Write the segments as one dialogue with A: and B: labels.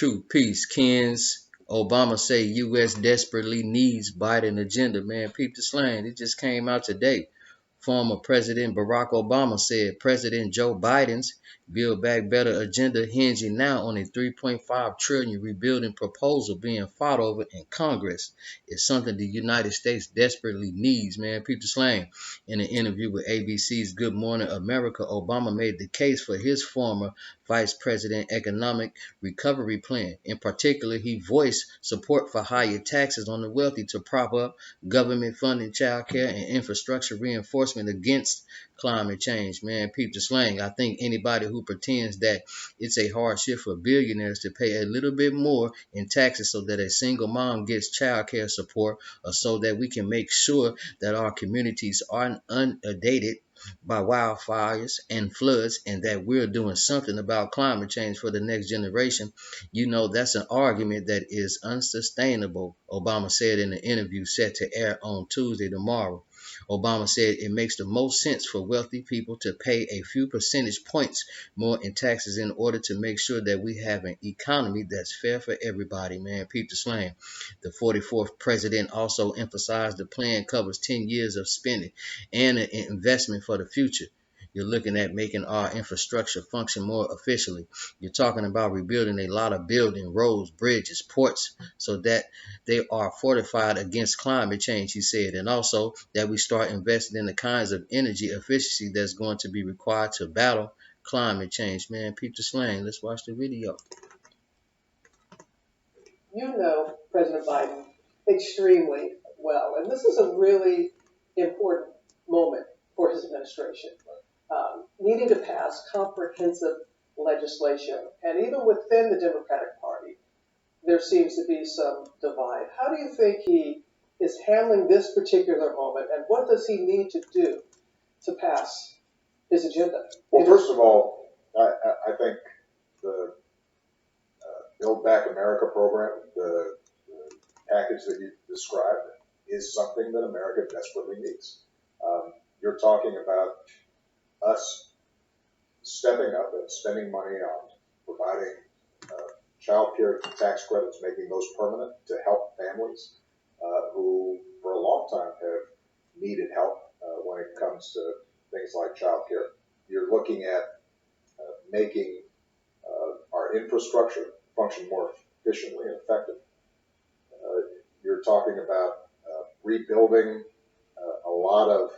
A: True peace, Kens. Obama say U.S. desperately needs Biden agenda. Man, peep the slang. It just came out today. Former President Barack Obama said President Joe Biden's Build Back Better agenda hinging now on a 3.5 trillion rebuilding proposal being fought over in Congress is something the United States desperately needs, man. Peep the slang. In an interview with ABC's Good Morning America, Obama made the case for his former vice president economic recovery plan. In particular, he voiced support for higher taxes on the wealthy to prop up government funding, child care, and infrastructure reinforcement against climate change. Man, peep the slang. I think anybody who pretends that it's a hardship for billionaires to pay a little bit more in taxes so that a single mom gets child care support, or so that we can make sure that our communities aren't inundated by wildfires and floods, and that we're doing something about climate change for the next generation, that's an argument that is unsustainable, Obama said in an interview set to air on Tuesday tomorrow. Obama said it makes the most sense for wealthy people to pay a few percentage points more in taxes in order to make sure that we have an economy that's fair for everybody, man. Peep the slang. The 44th president also emphasized the plan covers 10 years of spending and an investment for the future. You're looking at making our infrastructure function more efficiently. You're talking about rebuilding a lot of buildings, roads, bridges, ports, so that they are fortified against climate change, he said, and also that we start investing in the kinds of energy efficiency that's going to be required to battle climate change. Man, peep the slang. Let's watch the video.
B: You know President Biden extremely well, and this is a really important moment for his administration, needing to pass comprehensive legislation. And even within the Democratic Party, there seems to be some divide. How do you think he is handling this particular moment, and what does he need to do to pass his agenda?
C: Well, first of all, I think the Build Back America program, the package that you described, is something that America desperately needs. You're talking about us stepping up and spending money on providing child care tax credits, making those permanent to help families who for a long time have needed help when it comes to things like child care. You're looking at making our infrastructure function more efficiently and effectively. You're talking about rebuilding a lot of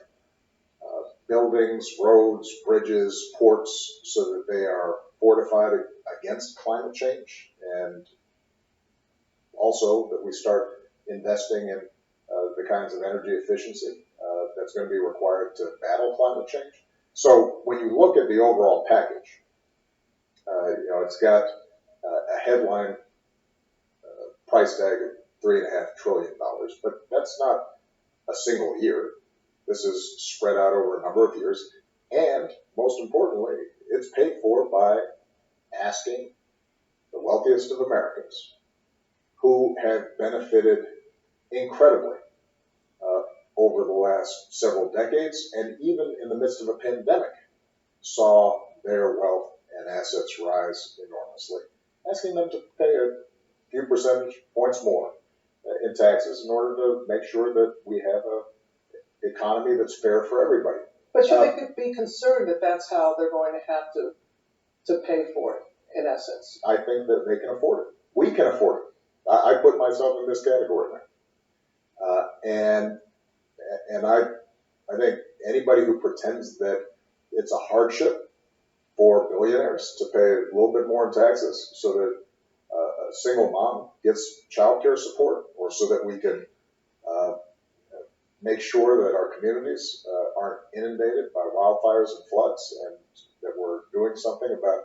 C: buildings, roads, bridges, ports, so that they are fortified against climate change, and also that we start investing in the kinds of energy efficiency that's going to be required to battle climate change. So when you look at the overall package, it's got a headline price tag of $3.5 trillion, but that's not a single year. This is spread out over a number of years, and most importantly, it's paid for by asking the wealthiest of Americans, who have benefited incredibly over the last several decades, and even in the midst of a pandemic, saw their wealth and assets rise enormously, asking them to pay a few percentage points more in taxes in order to make sure that we have an economy that's fair for everybody.
B: But should they be concerned that that's how they're going to have to pay for it, in essence?
C: I think that they can afford it. We can afford it. I put myself in this category now. And I think anybody who pretends that it's a hardship for billionaires to pay a little bit more in taxes so that a single mom gets child care support, or so that we can make sure that our communities aren't inundated by wildfires and floods, and that we're doing something about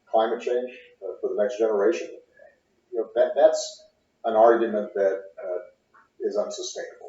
C: climate change for the next generation, that's an argument that is unsustainable.